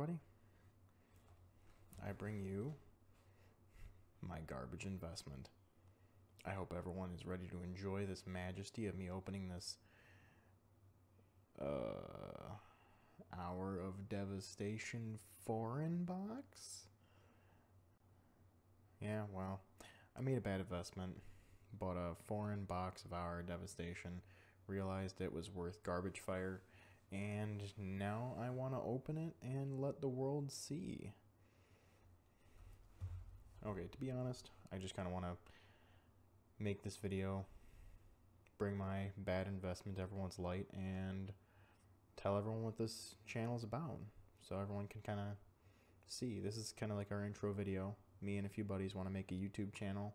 everybody. I bring you my garbage investment. I hope everyone is ready to enjoy this majesty of me opening this Hour of Devastation foreign box. Yeah, well, I made a bad investment. Bought a foreign box of Hour of Devastation, realized it was worth garbage fire, and now I want to open it and let the world see. Okay, to be honest, I just kind of want to make this video, bring my bad investment to everyone's light, and tell everyone what this channel is about, so everyone can kind of see. This is kind of like our intro video. Me and a few buddies want to make a YouTube channel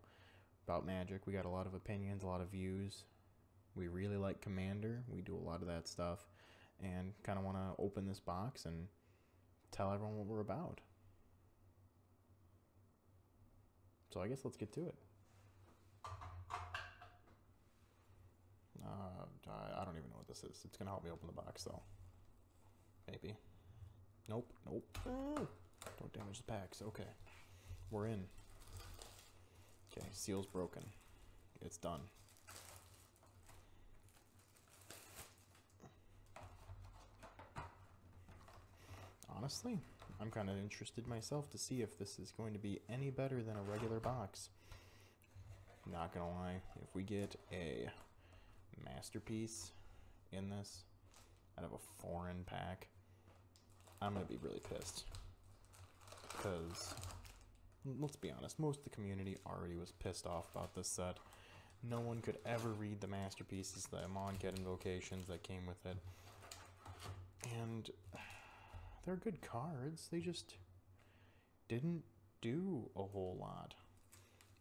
about Magic. We got a lot of opinions, a lot of views. We really like Commander. We do a lot of that stuff, and kind of want to open this box and tell everyone what we're about. So I guess let's get to it. I don't even know what this is. It's gonna help me open the box though. Maybe. Nope. Don't damage the packs. Okay. We're in. Okay, seal's broken. It's done. Honestly, I'm kind of interested myself to see if this is going to be any better than a regular box. Not gonna lie, if we get a masterpiece in this out of a foreign pack, I'm gonna be really pissed. Because, let's be honest, most of the community already was pissed off about this set. No one could ever read the masterpieces, the Amonkhet invocations that came with it. And they're good cards, they just didn't do a whole lot.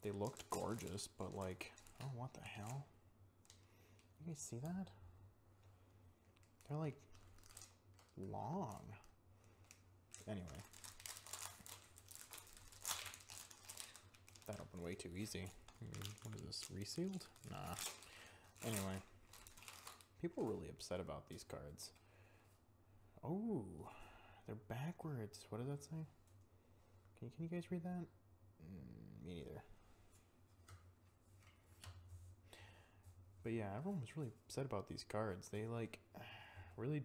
They looked gorgeous, but like, oh, what the hell? You guys see that? They're like long. Anyway. That opened way too easy. What is this, resealed? Nah. Anyway. People are really upset about these cards. Oh, they're backwards. What does that say? Can you guys read that? Me neither. But yeah, everyone was really upset about these cards. They like really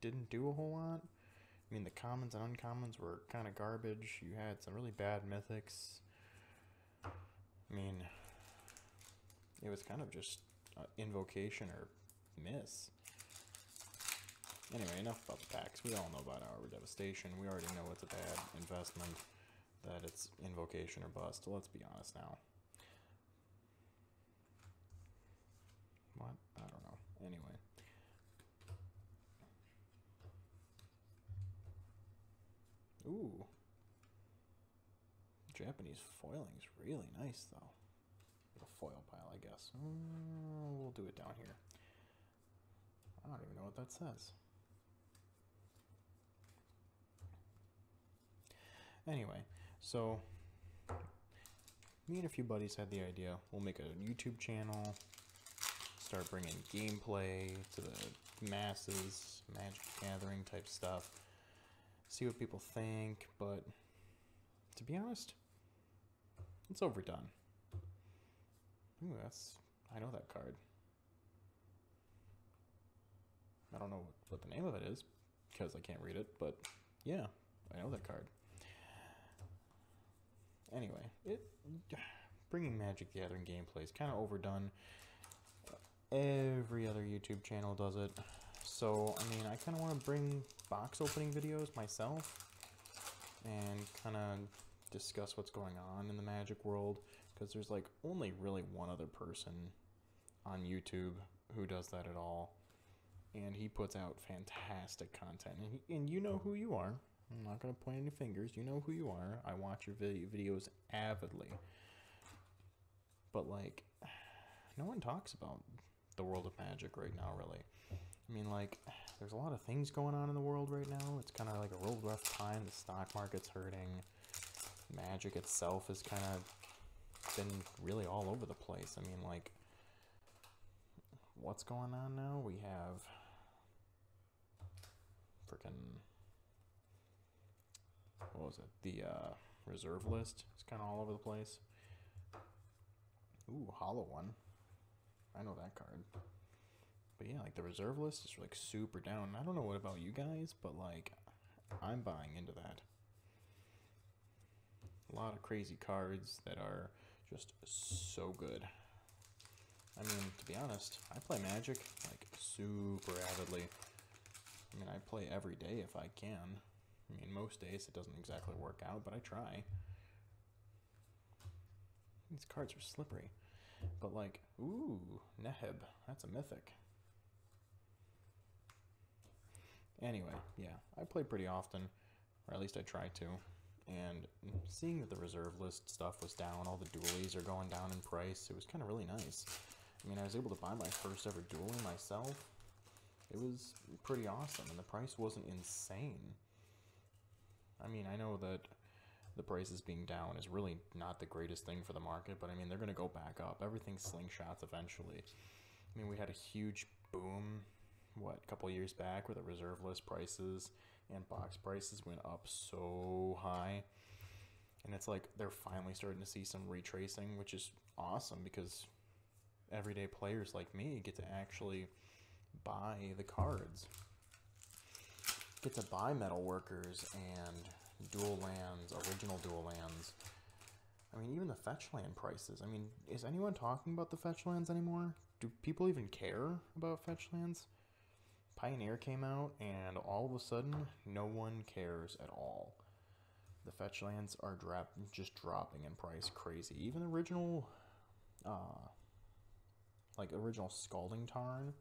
didn't do a whole lot. I mean, the commons and uncommons were kind of garbage. You had some really bad mythics. I mean, it was kind of just invocation or miss. Anyway, enough about the packs. We all know about Hour of Devastation. We already know it's a bad investment, that it's invocation or bust. Let's be honest now. What? I don't know. Anyway. Ooh. Japanese foiling is really nice, though. A foil pile, I guess. We'll do it down here. I don't even know what that says. Anyway, so me and a few buddies had the idea. We'll make a YouTube channel, start bringing gameplay to the masses, Magic Gathering type stuff, see what people think, but to be honest, it's overdone. Ooh, I know that card. I don't know what the name of it is, because I can't read it, but yeah, I know that card. Anyway, bringing Magic Gathering gameplay is kind of overdone. Every other YouTube channel does it. So, I mean, I kind of want to bring box opening videos myself and kind of discuss what's going on in the Magic world, because there's like only really one other person on YouTube who does that at all, and he puts out fantastic content, and you know who you are. I'm not going to point any fingers. You know who you are. I watch your videos avidly. But, like, no one talks about the world of Magic right now, really. I mean, like, there's a lot of things going on in the world right now. It's kind of like a real rough time. The stock market's hurting. Magic itself has kind of been really all over the place. I mean, like, what's going on now? We have freaking was it? The reserve list is kind of all over the place. Ooh, hollow one. I know that card. But yeah, like the reserve list is like super down. I don't know what about you guys, but like I'm buying into that. A lot of crazy cards that are just so good. I mean, to be honest, I play Magic like super avidly. I mean, I play every day if I can. I mean, most days it doesn't exactly work out, but I try. These cards are slippery. But like, ooh, Neheb, that's a mythic. Anyway, yeah, I play pretty often, or at least I try to. And seeing that the reserve list stuff was down, all the dualies are going down in price, it was kind of really nice. I mean, I was able to buy my first ever dueling myself. It was pretty awesome, and the price wasn't insane. I mean, I know that the prices being down is really not the greatest thing for the market, but I mean, they're going to go back up. Everything slingshots eventually. I mean, we had a huge boom, what, a couple years back where the reserve list prices and box prices went up so high. And it's like they're finally starting to see some retracing, which is awesome because everyday players like me get to actually buy the cards. Get to buy metal workers and dual lands, original dual lands. I mean, even the fetch land prices. I mean, is anyone talking about the fetch lands anymore? Do people even care about fetch lands? Pioneer came out, and all of a sudden, no one cares at all. The fetch lands are just dropping in price crazy. Even the original, original Scalding Tarn,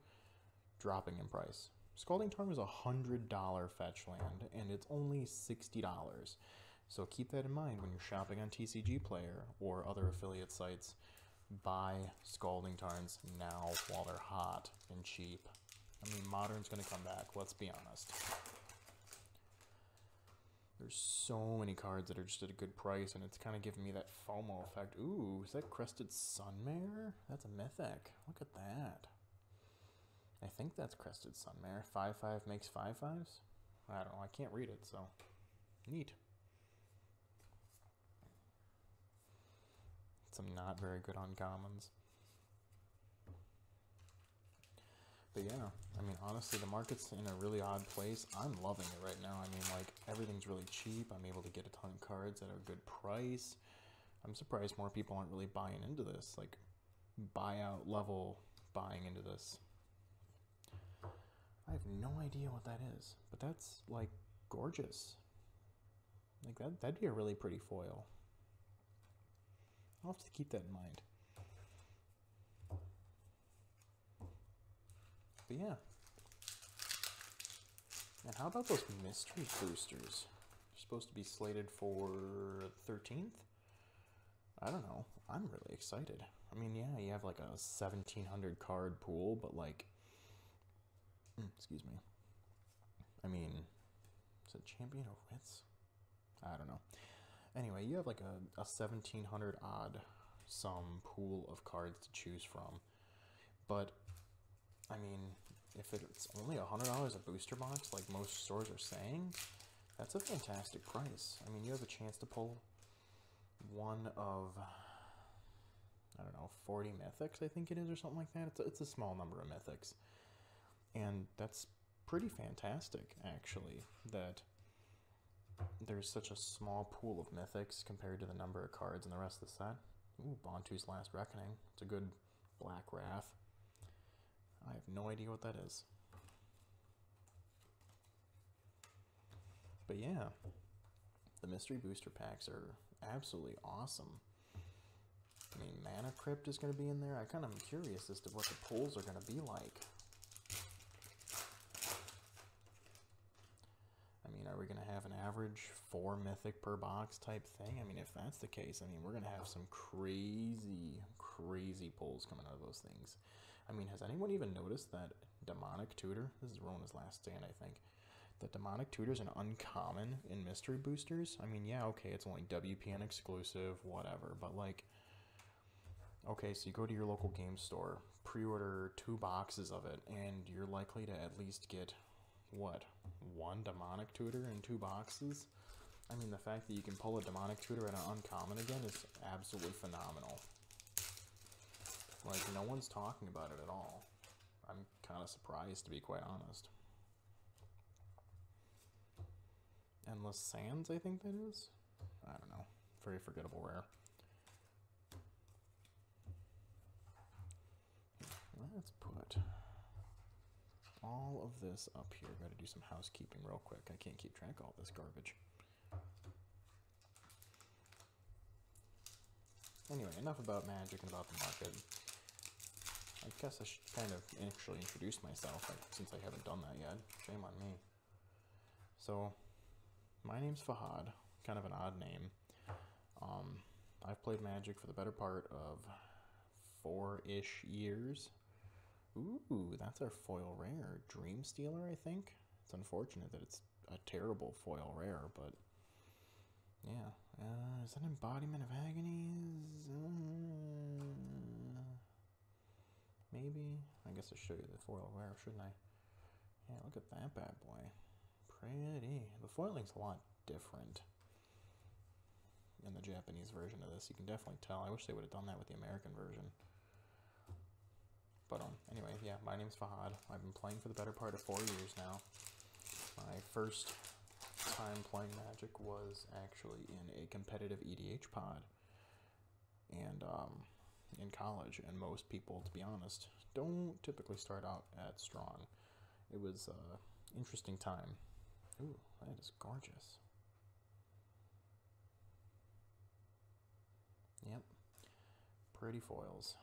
dropping in price. Scalding Tarn was $100 fetch land, and it's only $60. So keep that in mind when you're shopping on TCG Player or other affiliate sites. Buy Scalding Tarns now while they're hot and cheap. I mean, Modern's going to come back, let's be honest. There's so many cards that are just at a good price, and it's kind of giving me that FOMO effect. Ooh, is that Crested Sunmare? That's a mythic. Look at that. I think that's Crested Sunmare. 5/5 makes 5/5s? I don't know, I can't read it, so neat. Some not very good uncommons. But yeah, I mean, honestly, the market's in a really odd place. I'm loving it right now. I mean, like, everything's really cheap. I'm able to get a ton of cards at a good price. I'm surprised more people aren't really buying into this, like, buyout level buying into this. I have no idea what that is, but that's, like, gorgeous. Like, that'd be a really pretty foil. I'll have to keep that in mind. But yeah. And how about those mystery boosters? They're supposed to be slated for the 13th? I don't know. I'm really excited. I mean, yeah, you have like a 1,700 card pool, but like, excuse me. I mean, is it Champion of Wits? I don't know. Anyway, you have like a 1,700 odd some pool of cards to choose from. But, I mean, if it's only $100 a booster box, like most stores are saying, that's a fantastic price. I mean, you have a chance to pull one of, I don't know, 40 mythics, I think it is, or something like that. It's a small number of mythics. And that's pretty fantastic, actually, that there's such a small pool of mythics compared to the number of cards in the rest of the set. Ooh, Bontu's Last Reckoning. It's a good Black Wrath. I have no idea what that is. But yeah, the mystery booster packs are absolutely awesome. I mean, Mana Crypt is going to be in there. I kind of am curious as to what the pulls are going to be like. I mean, are we going to have an average 4 mythic per box type thing? I mean, if that's the case, I mean, we're going to have some crazy, crazy pulls coming out of those things. I mean, has anyone even noticed that Demonic Tutor, this is Rona's Last Stand, I think, that Demonic Tutor is an uncommon in mystery boosters? I mean, yeah, okay, it's only WPN exclusive, whatever, but like, okay, so you go to your local game store, pre-order 2 boxes of it, and you're likely to at least get, what, 1 Demonic Tutor in 2 boxes? I mean, the fact that you can pull a demonic tutor at an uncommon again is absolutely phenomenal. Like, no one's talking about it at all. I'm kind of surprised, to be quite honest. Endless Sands, I think that is? I don't know. Very forgettable rare. Let's put all of this up here. Gotta do some housekeeping real quick. I can't keep track of all this garbage. Anyway, enough about Magic and about the market. I guess I should kind of actually introduce myself, since I haven't done that yet. Shame on me. So, my name's Fahad. Kind of an odd name. I've played Magic for the better part of 4-ish years. Ooh, that's our foil rare. Dream Stealer, I think? It's unfortunate that it's a terrible foil rare, but yeah. Is that Embodiment of Agony? Maybe? I guess I show you the foil rare, shouldn't I? Yeah, look at that bad boy. Pretty. The foiling's a lot different in the Japanese version of this. You can definitely tell. I wish they would have done that with the American version. But anyway, yeah, my name's Fahad. I've been playing for the better part of 4 years now. My first time playing Magic was actually in a competitive EDH pod. And in college, and most people, to be honest, don't typically start out at strong. It was an interesting time. Ooh, that is gorgeous. Yep. Pretty foils.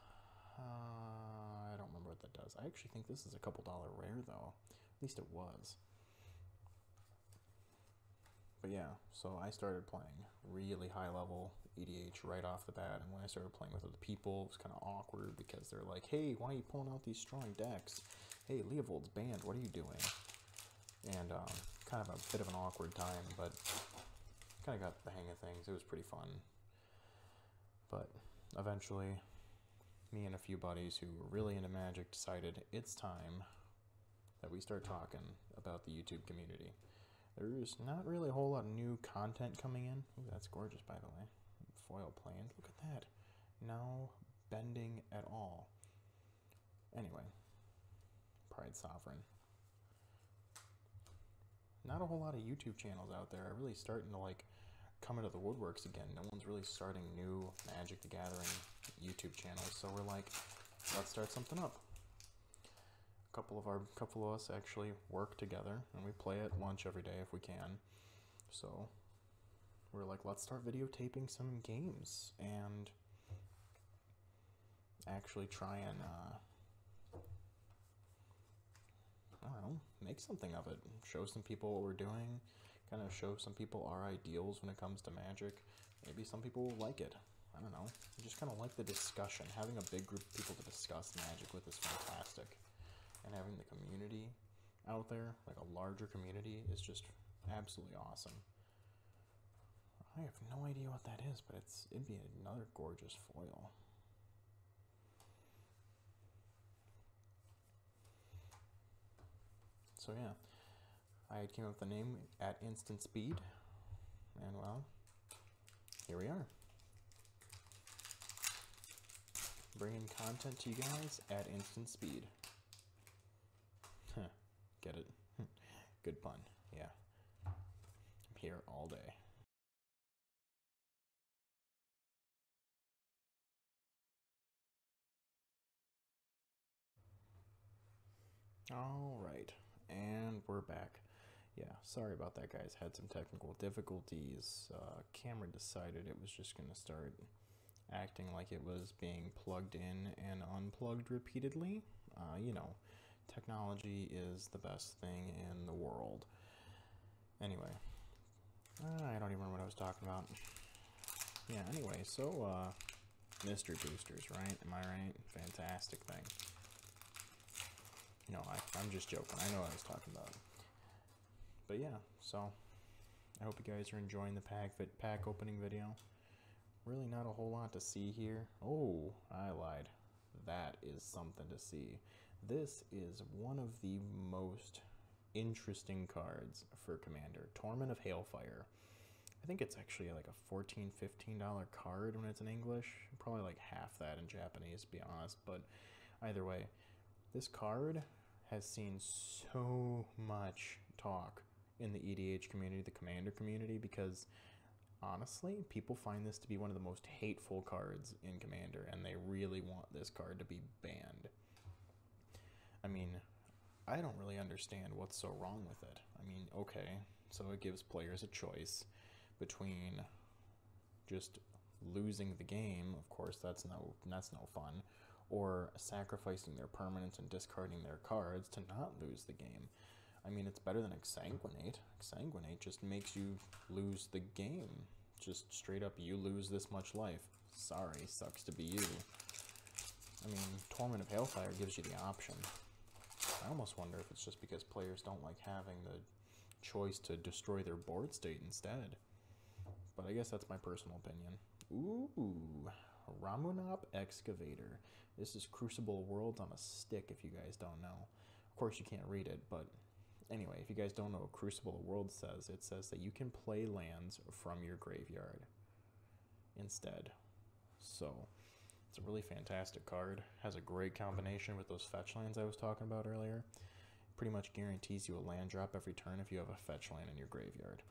I don't remember what that does. I actually think this is a couple dollar rare, though. At least it was. But yeah, so I started playing really high level EDH right off the bat, and when I started playing with other people, it was kind of awkward because they're like, hey, why are you pulling out these strong decks? Hey, Leovold's banned, what are you doing? And kind of a bit of an awkward time, but kind of got the hang of things. It was pretty fun. But eventually, me and a few buddies who were really into Magic decided it's time that we start talking about the YouTube community. There's not really a whole lot of new content coming in. Ooh, that's gorgeous, by the way. Foil planes. Look at that. No bending at all. Anyway. Pride Sovereign. Not a whole lot of YouTube channels out there are really starting to, like, come into the woodworks again. No one's really starting new Magic the Gathering YouTube channels. So we're like, let's start something up. A couple of us actually work together, and we play at lunch every day if we can. So we're like, let's start videotaping some games and actually try and I don't know, make something of it. Show some people what we're doing. Kind of show some people our ideals when it comes to Magic. Maybe some people will like it. I don't know. I just kind of like the discussion. Having a big group of people to discuss Magic with is fantastic. And having the community out there, like a larger community, is just absolutely awesome. I have no idea what that is, but it'd be another gorgeous foil. So yeah, I came up with the name at Instant Speed, and well, here we are. Bringing content to you guys at Instant Speed. Get it? Good pun, yeah. I'm here all day. Alright, and we're back. Yeah, sorry about that, guys. Had some technical difficulties. Camera decided it was just going to start acting like it was being plugged in and unplugged repeatedly. You know, technology is the best thing in the world. Anyway, I don't even remember what I was talking about. Yeah, anyway, so, mystery boosters, right? Am I right? Fantastic thing. No, I'm just joking. I know what I was talking about. But yeah, so I hope you guys are enjoying the pack opening video. Really not a whole lot to see here. Oh, I lied. That is something to see. This is one of the most interesting cards for Commander. Torment of Hailfire. I think it's actually like a $14, $15 card when it's in English. Probably like half that in Japanese, to be honest. But either way, this card has seen so much talk in the EDH community, the Commander community, because honestly, people find this to be one of the most hateful cards in Commander, and they really want this card to be banned. I mean, I don't really understand what's so wrong with it. I mean, okay, so it gives players a choice between just losing the game, of course that's no fun, or sacrificing their permanents and discarding their cards to not lose the game. I mean, it's better than Exsanguinate. Exsanguinate just makes you lose the game. Just straight up, you lose this much life. Sorry, sucks to be you. I mean, Torment of Hailfire gives you the option. I almost wonder if it's just because players don't like having the choice to destroy their board state instead. But I guess that's my personal opinion. Ooh, Ramunap Excavator. This is Crucible Worlds on a stick, if you guys don't know. Of course, you can't read it, but anyway, if you guys don't know what Crucible Worlds says, it says that you can play lands from your graveyard instead. So, it's a really fantastic card. Has a great combination with those fetch lands I was talking about earlier. Pretty much guarantees you a land drop every turn if you have a fetch land in your graveyard.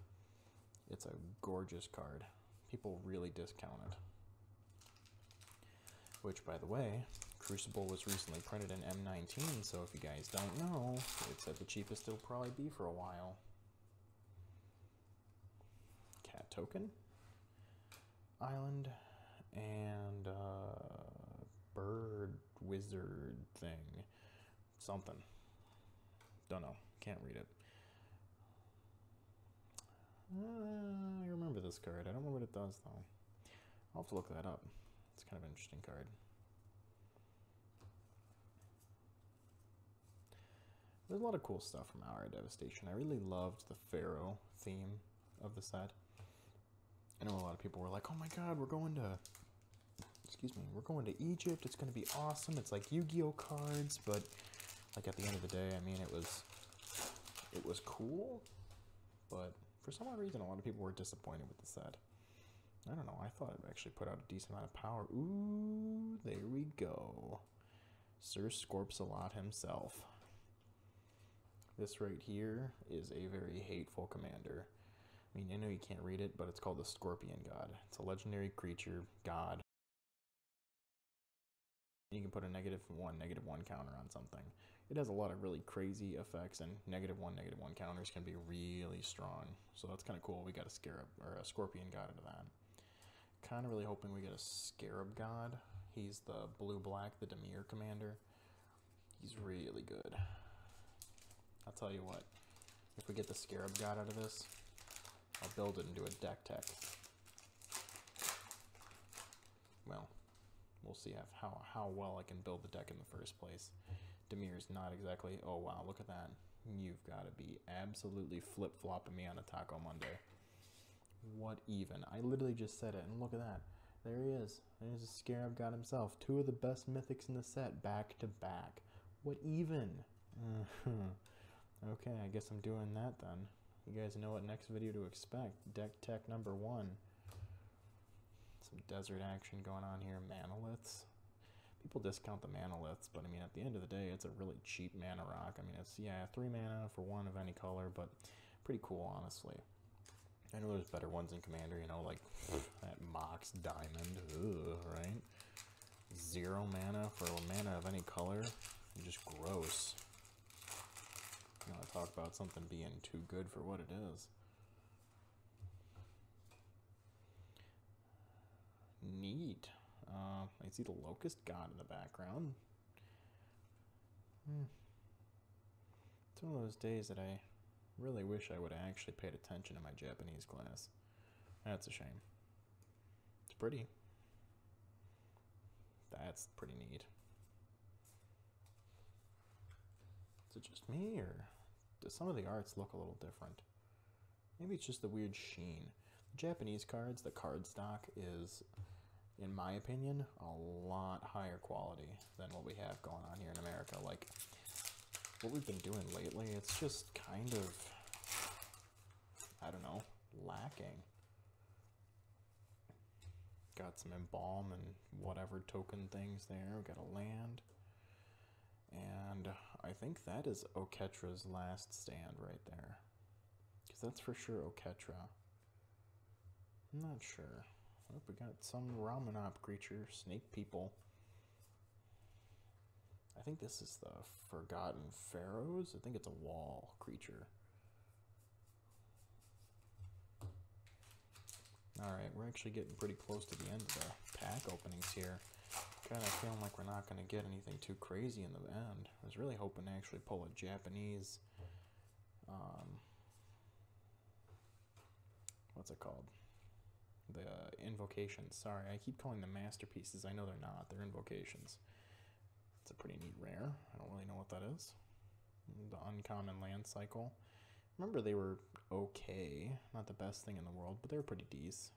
It's a gorgeous card. People really discount it. Which, by the way, Crucible was recently printed in M19, so if you guys don't know, it's at the cheapest it'll probably be for a while. Cat Token, Island, and Bird Wizard thing. Something. Don't know. Can't read it. I remember this card. I don't know what it does, though. I'll have to look that up. It's kind of an interesting card. There's a lot of cool stuff from our Devastation. I really loved the Pharaoh theme of the set. I know a lot of people were like, oh my god, we're going to Egypt. It's going to be awesome. It's like Yu-Gi-Oh cards, but like at the end of the day, I mean, it was cool, but for some odd reason, a lot of people were disappointed with the set. I don't know. I thought it actually put out a decent amount of power. Ooh, there we go. Sir Scorpsalot himself. This right here is a very hateful commander. I mean, I know you can't read it, but it's called the Scorpion God. It's a legendary creature, god. You can put a -1/-1 counter on something. It has a lot of really crazy effects, and -1/-1 counters can be really strong. So that's kind of cool. We got a Scarab, or a Scorpion God into that. Kind of really hoping we get a Scarab God. He's the blue-black, the Dimir commander. He's really good. I'll tell you what, if we get the Scarab God out of this, I'll build it into a deck tech. Well, we'll see how well I can build the deck in the first place. Dimir's not exactly, oh wow, look at that. You've got to be absolutely flip-flopping me on a Taco Monday. What even? I literally just said it, and look at that. There he is. There's a Scarab God himself. Two of the best mythics in the set, back to back. What even? Okay, I guess I'm doing that then. You guys know what next video to expect. Deck tech number 1. Some desert action going on here. Manoliths. People discount the Manoliths, but I mean, at the end of the day, it's a really cheap mana rock. I mean, it's, yeah, 3 mana for 1 of any color, but pretty cool, honestly. I know there's better ones in Commander, you know, like that Mox Diamond, right? 0 mana for a mana of any color. Just gross. You know, I talk about something being too good for what it is. Neat. I see the Locust God in the background. It's one of those days that I really wish I would have actually paid attention in my Japanese class. That's a shame. It's pretty. That's pretty neat. Is it just me, or do some of the arts look a little different? Maybe it's just the weird sheen. The Japanese cards, the card stock is, in my opinion, a lot higher quality than what we have going on here in America. Like, what we've been doing lately, it's just kind of, I don't know, lacking. Got some embalm and whatever token things there. We got a land. And I think that is Oketra's last stand right there. Because that's for sure Oketra. I'm not sure. Oh, we got some Ramanop creature, snake people. I think this is the Forgotten Pharaohs. I think it's a wall creature. Alright, we're actually getting pretty close to the end of the pack openings here. Kind of feeling like we're not going to get anything too crazy in the end. I was really hoping to actually pull a Japanese, what's it called? The invocations. Sorry, I keep calling them masterpieces. I know they're not. They're invocations. It's a pretty neat rare. I don't really know what that is. The uncommon land cycle. Remember, they were okay. Not the best thing in the world, but they were pretty decent.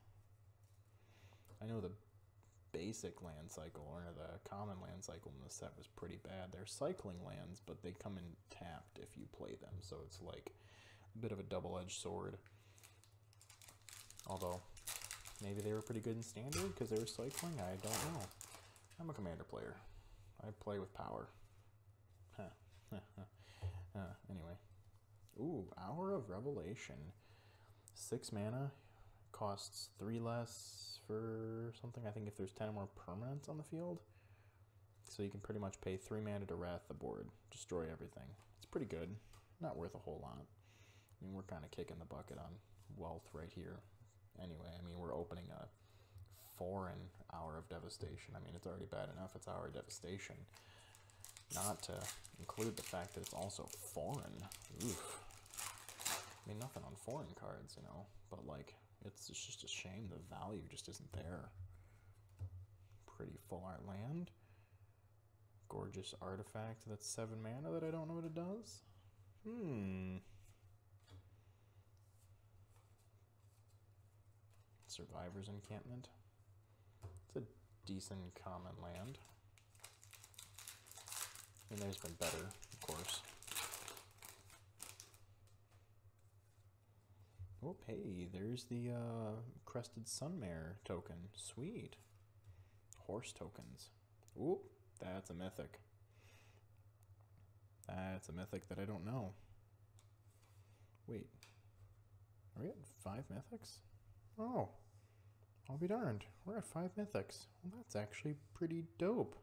I know the basic land cycle, or the common land cycle in the set was pretty bad. They're cycling lands, but they come in tapped if you play them, so it's like a bit of a double-edged sword. Although, maybe they were pretty good in standard because they were cycling, I don't know. I'm a commander player. I play with power. Anyway. Ooh, Hour of Revelation. 6 mana. Costs 3 less for something. I think if there's 10 or more permanents on the field. So you can pretty much pay 3 mana to wrath the board. Destroy everything. It's pretty good. Not worth a whole lot. I mean, we're kind of kicking the bucket on wealth right here. Anyway, I mean, we're opening a foreign Hour of Devastation. I mean, it's already bad enough it's Hour of Devastation. Not to include the fact that it's also foreign. Oof. I mean, nothing on foreign cards, you know, but like, it's just a shame the value just isn't there. Pretty full art land. Gorgeous artifact that's 7 mana that I don't know what it does. Survivor's Encampment. It's a decent common land. And there's been better, of course. Oh, hey, there's the Crested Sunmare token. Sweet. Horse tokens. Oop, that's a mythic. That's a mythic that I don't know. Wait. Are we at 5 mythics? Oh. I'll be darned. We're at 5 mythics. Well, that's actually pretty dope.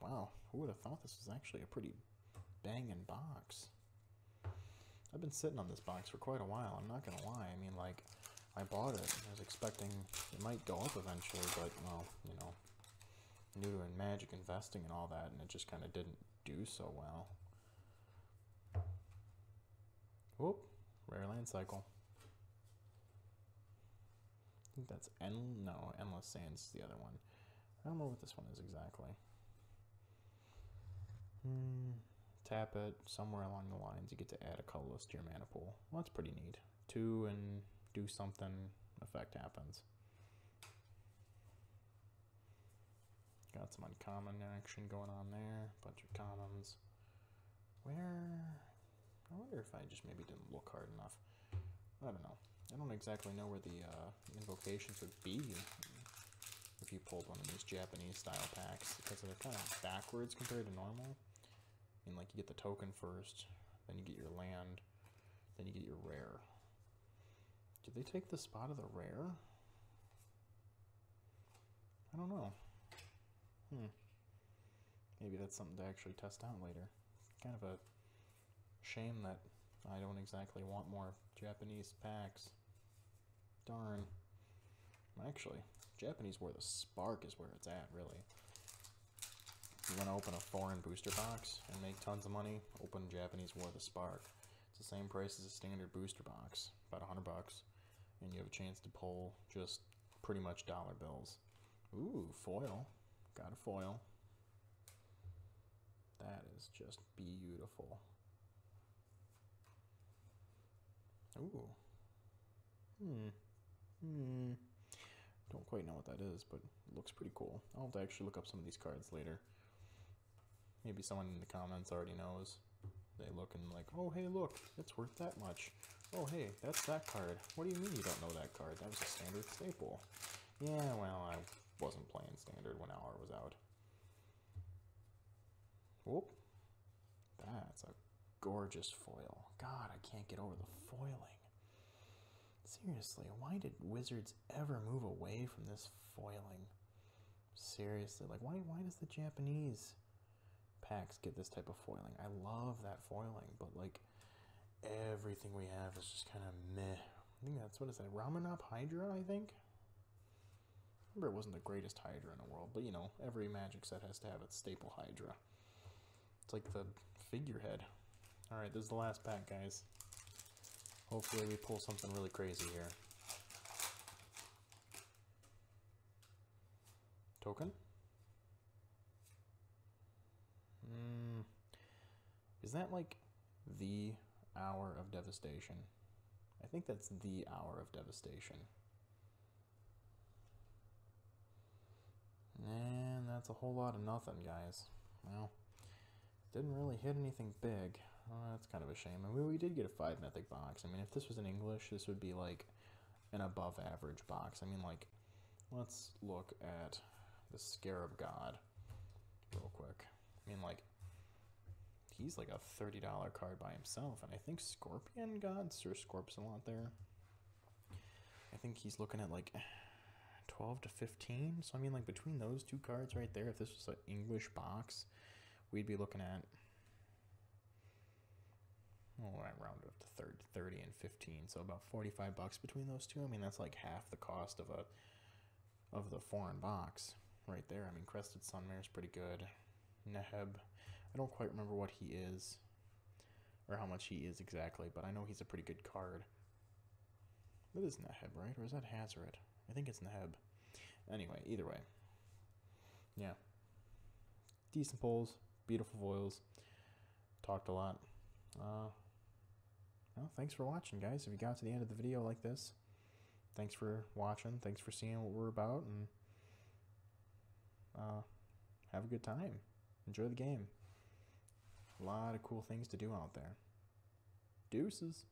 Wow, who would have thought this was actually a pretty banging box? I've been sitting on this box for quite a while, I'm not gonna lie. I mean, like, I bought it. I was expecting it might go up eventually, but, well, you know, new to Magic investing and all that, and it just kind of didn't do so well. Whoop, rare land cycle. I think that's Endless Sands is the other one. I don't know what this one is exactly. Tap it, somewhere along the lines you get to add a colorless to your mana pool. Well, that's pretty neat. 2 and do something, effect happens. Got some uncommon action going on there, bunch of commons. I wonder if I just maybe didn't look hard enough. I don't know. I don't exactly know where the invocations would be if you pulled one of these Japanese style packs, because they're kind of backwards compared to normal. I mean, like, you get the token first, then you get your land, then you get your rare. Did they take the spot of the rare? I don't know. Maybe that's something to actually test out later. Kind of a shame that I don't exactly want more Japanese packs. Darn. Actually, Japanese War the Spark is where it's at, really. If you want to open a foreign booster box and make tons of money, open Japanese War the Spark. It's the same price as a standard booster box, about $100, and you have a chance to pull just pretty much dollar bills. Ooh, foil. Got a foil. That is just beautiful. Ooh. Don't quite know what that is, but it looks pretty cool. I'll have to actually look up some of these cards later. Maybe someone in the comments already knows. They look and like, oh, hey, look, it's worth that much. Oh, hey, that's that card. What do you mean you don't know that card? That was a standard staple. Yeah, well, I wasn't playing standard when Hour was out. Whoop. That's a gorgeous foil. God, I can't get over the foiling. Seriously, why did Wizards ever move away from this foiling? Seriously, like, why does the Japanese packs get this type of foiling? I love that foiling, but, like, everything we have is just kind of meh. I think that's, what is that, Ramanop Hydra, I think? Remember, it wasn't the greatest Hydra in the world, but, you know, every Magic set has to have its staple Hydra. It's like the figurehead. Alright, this is the last pack, guys. Hopefully we pull something really crazy here. Token? Is that like the Hour of Devastation? I think that's the Hour of Devastation. And that's a whole lot of nothing, guys. Well, didn't really hit anything big. Oh, that's kind of a shame. I mean, we did get a 5 mythic box. I mean, if this was in English, this would be like an above average box. I mean, like, let's look at the Scarab God real quick. I mean, like, he's like a $30 card by himself, and I think Scorpion God, Sir Scorp's a lot there. I think he's looking at like 12 to 15. So I mean, like, between those two cards right there, if this was an English box, we'd be looking at, well, I round it up to 30 and 15, so about 45 bucks between those two. I mean, that's like half the cost of the foreign box right there. I mean, Crested Sunmare is pretty good. Neheb, I don't quite remember what he is or how much he is exactly, but I know he's a pretty good card. That is Neheb, right? Or is that Hazoret? I think it's Neheb. Anyway, either way. Yeah. Decent pulls, beautiful foils. Talked a lot. Well, thanks for watching, guys. If you got to the end of the video like this, thanks for watching. Thanks for seeing what we're about, and have a good time. Enjoy the game. A lot of cool things to do out there. Deuces.